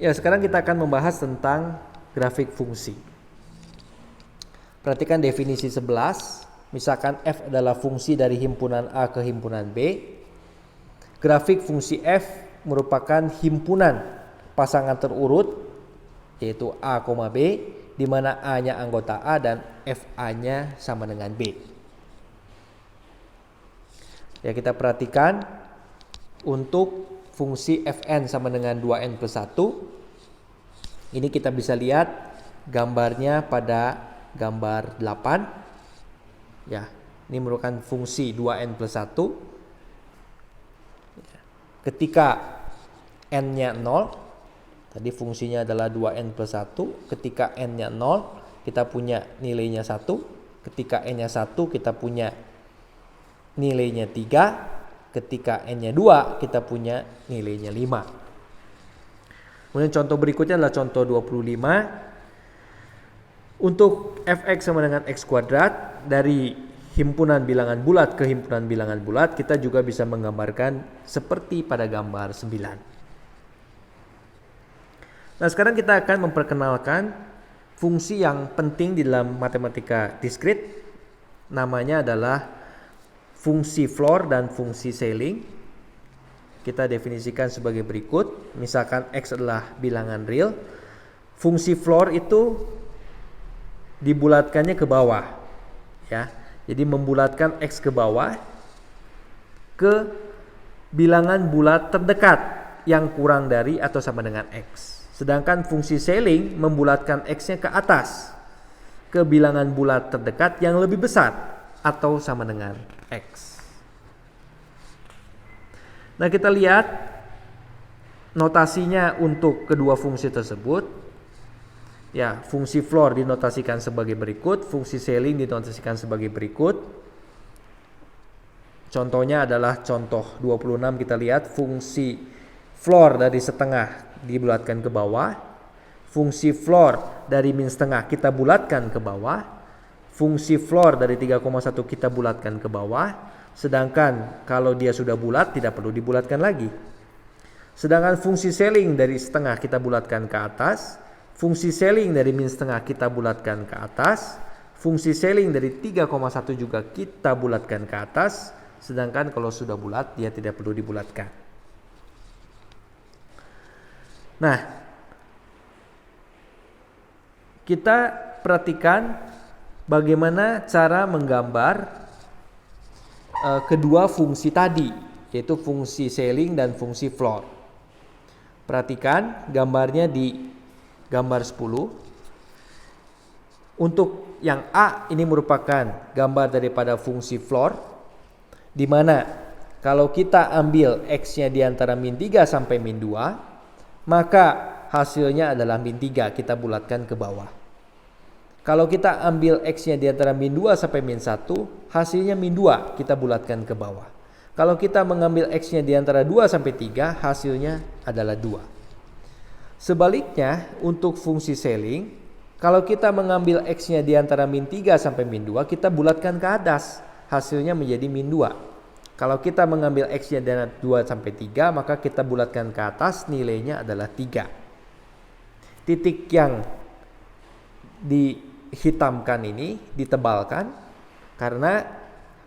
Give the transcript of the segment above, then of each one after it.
Ya, sekarang kita akan membahas tentang grafik fungsi. Perhatikan definisi 11. Misalkan f adalah fungsi dari himpunan A ke himpunan B. Grafik fungsi f merupakan himpunan pasangan terurut yaitu A, B, di mana A-nya anggota A dan FA-nya sama dengan B. Ya, kita perhatikan untuk fungsi Fn sama dengan 2n plus 1. Ini kita bisa lihat gambarnya pada gambar 8. Ya, ini merupakan fungsi 2n plus 1. Ketika n-nya 0, tadi fungsinya adalah 2n plus 1. Ketika n-nya 0, kita punya nilainya 1. Ketika n-nya 1, kita punya nilainya 3. Ketika n-nya 2, kita punya nilainya 5. Kemudian contoh berikutnya adalah contoh 25. Untuk fx sama dengan x kuadrat, dari himpunan bilangan bulat ke himpunan bilangan bulat, kita juga bisa menggambarkan seperti pada gambar 9. Nah, sekarang kita akan memperkenalkan fungsi yang penting di dalam matematika diskrit. Namanya adalah fungsi floor dan fungsi ceiling. Kita definisikan sebagai berikut. Misalkan x adalah bilangan real. Fungsi floor itu dibulatkannya ke bawah. Ya, jadi membulatkan x ke bawah ke bilangan bulat terdekat yang kurang dari atau sama dengan x. Sedangkan fungsi ceiling membulatkan x-nya ke atas ke bilangan bulat terdekat yang lebih besar atau sama dengan x. Nah, kita lihat notasinya untuk kedua fungsi tersebut. Ya, fungsi floor dinotasikan sebagai berikut, fungsi ceiling dinotasikan sebagai berikut. Contohnya adalah contoh 26, kita lihat fungsi floor dari setengah dibulatkan ke bawah. Fungsi floor dari min setengah kita bulatkan ke bawah. Fungsi floor dari 3,1 kita bulatkan ke bawah. Sedangkan kalau dia sudah bulat tidak perlu dibulatkan lagi. Sedangkan fungsi ceiling dari setengah kita bulatkan ke atas. Fungsi ceiling dari min setengah kita bulatkan ke atas. Fungsi ceiling dari 3,1 juga kita bulatkan ke atas. Sedangkan kalau sudah bulat dia tidak perlu dibulatkan. Nah, kita perhatikan bagaimana cara menggambar kedua fungsi tadi, yaitu fungsi ceiling dan fungsi floor. Perhatikan gambarnya di gambar 10. Untuk yang A ini merupakan gambar daripada fungsi floor, di mana kalau kita ambil x-nya di antara min 3 sampai min 2, maka hasilnya adalah min 3, kita bulatkan ke bawah. Kalau kita ambil x-nya di antara min 2 sampai min 1, hasilnya min 2, kita bulatkan ke bawah. Kalau kita mengambil x-nya di antara 2 sampai 3, hasilnya adalah 2. Sebaliknya, untuk fungsi ceiling, kalau kita mengambil x-nya di antara min 3 sampai min 2, kita bulatkan ke atas, hasilnya menjadi min 2. Kalau kita mengambil x-nya dari 2 sampai 3, maka kita bulatkan ke atas, nilainya adalah 3. Titik yang dihitamkan ini ditebalkan, karena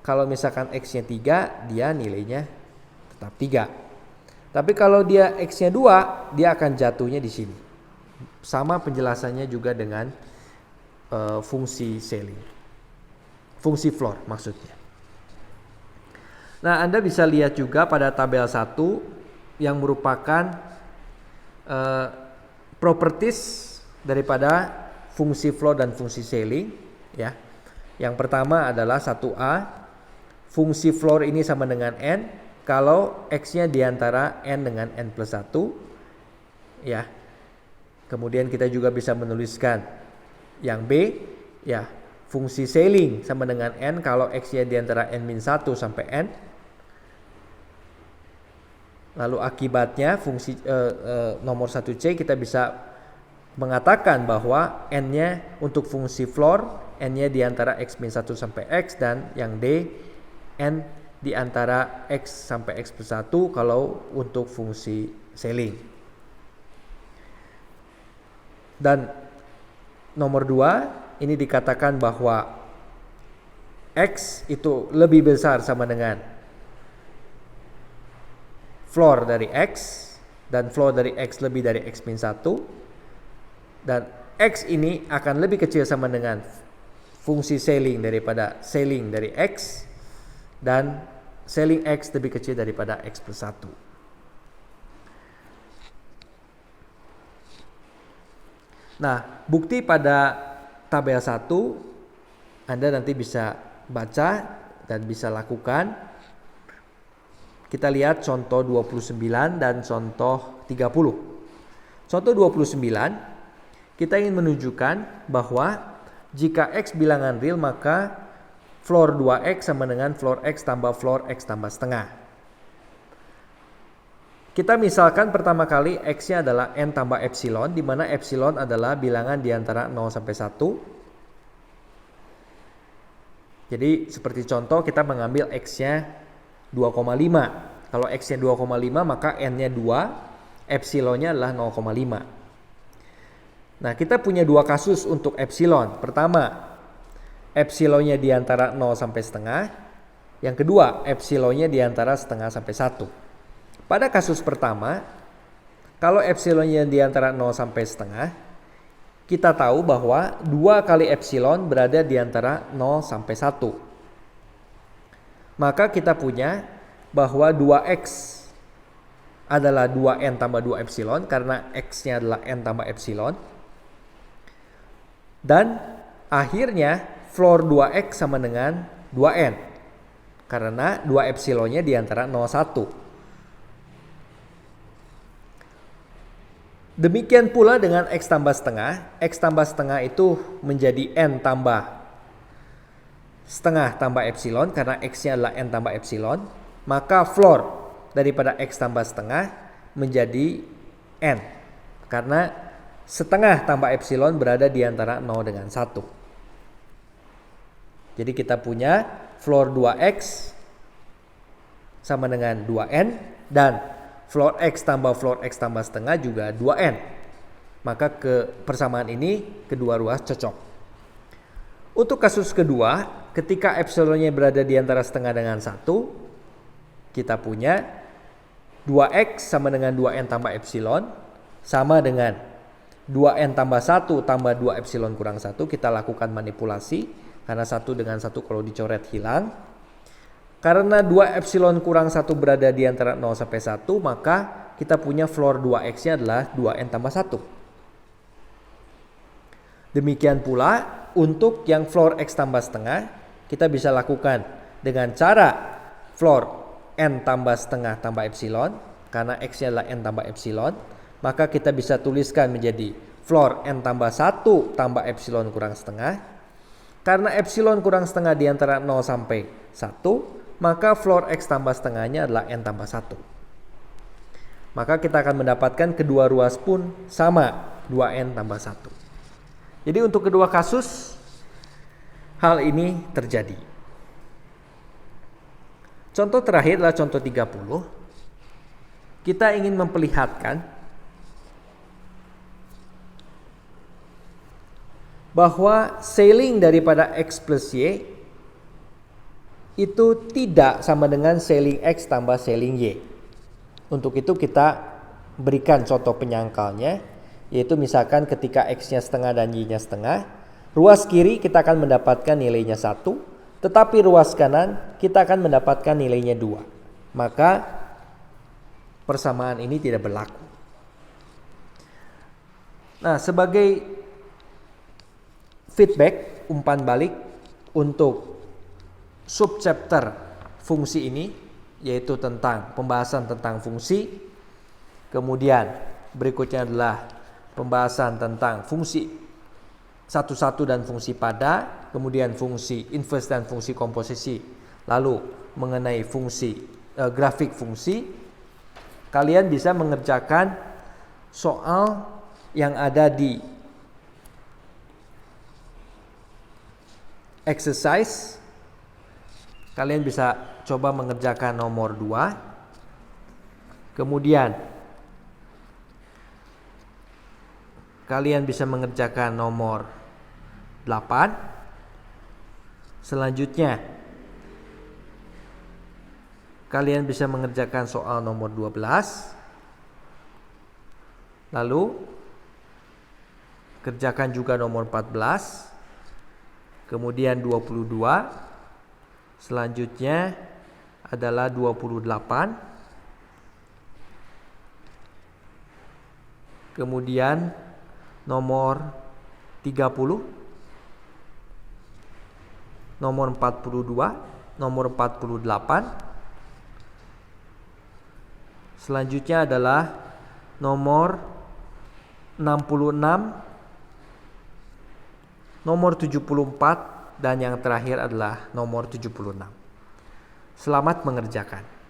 kalau misalkan x-nya 3, dia nilainya tetap 3. Tapi kalau dia x-nya 2, dia akan jatuhnya di sini. Sama penjelasannya juga dengan fungsi ceiling. Fungsi floor maksudnya. Nah, Anda bisa lihat juga pada tabel 1 yang merupakan properties daripada fungsi floor dan fungsi ceiling. Ya. Yang pertama adalah 1A. Fungsi floor ini sama dengan n kalau x-nya diantara n dengan n plus 1. Ya. Kemudian kita juga bisa menuliskan yang B. Ya. Fungsi ceiling sama dengan n kalau x-nya diantara n-1 sampai n. Lalu akibatnya fungsi nomor 1C kita bisa mengatakan bahwa n-nya untuk fungsi floor, n-nya di antara x-1 sampai x, dan yang D, n di antara x sampai x plus 1 kalau untuk fungsi ceiling. Dan nomor 2, ini dikatakan bahwa X itu lebih besar sama dengan floor dari X, dan floor dari X lebih dari X min 1, dan X ini akan lebih kecil sama dengan fungsi ceiling daripada ceiling dari X, dan ceiling X lebih kecil daripada X plus 1. Nah, bukti pada tabel 1 Anda nanti bisa baca dan bisa lakukan. Kita lihat contoh 29 dan contoh 30. Contoh 29, kita ingin menunjukkan bahwa jika X bilangan real, maka floor 2X sama dengan floor X tambah floor X tambah setengah. Kita misalkan pertama kali X-nya adalah N tambah epsilon, di mana epsilon adalah bilangan di antara 0 sampai 1. Jadi seperti contoh kita mengambil X-nya 2,5. Kalau X-nya 2,5 maka N-nya 2, epsilonnya adalah 0,5. Nah, kita punya dua kasus untuk epsilon. Pertama, epsilonnya di antara 0 sampai setengah. Yang kedua, epsilonnya di antara setengah sampai 1. Pada kasus pertama, kalau epsilonnya di antara 0 sampai setengah, kita tahu bahwa 2 kali epsilon berada di antara 0 sampai 1. Maka kita punya bahwa 2X adalah 2N tambah 2 epsilon karena X-nya adalah N tambah epsilon. Dan akhirnya floor 2X sama dengan 2N karena 2 epsilonnya di antara 0, 1. Demikian pula dengan X tambah setengah. X tambah setengah itu menjadi N tambah setengah tambah epsilon karena X-nya adalah N tambah epsilon. Maka floor daripada X tambah setengah menjadi N karena setengah tambah epsilon berada di antara 0 dengan 1. Jadi kita punya floor 2X sama dengan 2N dan floor X tambah floor X tambah setengah juga 2N. Maka persamaan ini kedua ruas cocok. Untuk kasus kedua, ketika epsilonnya berada di antara setengah dengan 1, kita punya 2X sama dengan 2N tambah epsilon sama dengan 2N tambah 1 tambah 2 epsilon kurang 1. Kita lakukan manipulasi karena 1 dengan 1 kalau dicoret hilang. Karena 2 epsilon kurang 1 berada di antara 0 sampai 1, maka kita punya floor 2X-nya adalah 2N tambah 1. Demikian pula untuk yang floor X tambah setengah, kita bisa lakukan dengan cara floor N tambah setengah tambah epsilon, karena X-nya adalah N tambah epsilon, maka kita bisa tuliskan menjadi floor N tambah 1 tambah epsilon kurang setengah. Karena epsilon kurang setengah di antara 0 sampai 1, maka floor X tambah setengahnya adalah N tambah 1. Maka kita akan mendapatkan kedua ruas pun sama, 2N tambah 1. Jadi untuk kedua kasus, hal ini terjadi. Contoh terakhir adalah contoh 30. Kita ingin memperlihatkan bahwa ceiling daripada X plus Y itu tidak sama dengan ceiling X tambah ceiling Y. Untuk itu kita berikan contoh penyangkalnya, yaitu misalkan ketika X-nya setengah dan Y-nya setengah, ruas kiri kita akan mendapatkan nilainya 1, tetapi ruas kanan kita akan mendapatkan nilainya 2. Maka persamaan ini tidak berlaku. Nah, sebagai feedback, umpan balik untuk subchapter fungsi ini, yaitu tentang pembahasan tentang fungsi. Kemudian berikutnya adalah pembahasan tentang fungsi satu-satu dan fungsi pada, kemudian fungsi inverse dan fungsi komposisi, lalu mengenai fungsi grafik fungsi. Kalian bisa mengerjakan soal yang ada di exercise. Kalian bisa coba mengerjakan nomor 2. Kemudian kalian bisa mengerjakan nomor 8. Selanjutnya kalian bisa mengerjakan soal nomor 12. Lalu kerjakan juga nomor 14. Kemudian 22. Selanjutnya adalah 28. Kemudian nomor 30, nomor 42, nomor 48. Selanjutnya adalah nomor 66, nomor 74, dan yang terakhir adalah nomor 76. Selamat mengerjakan.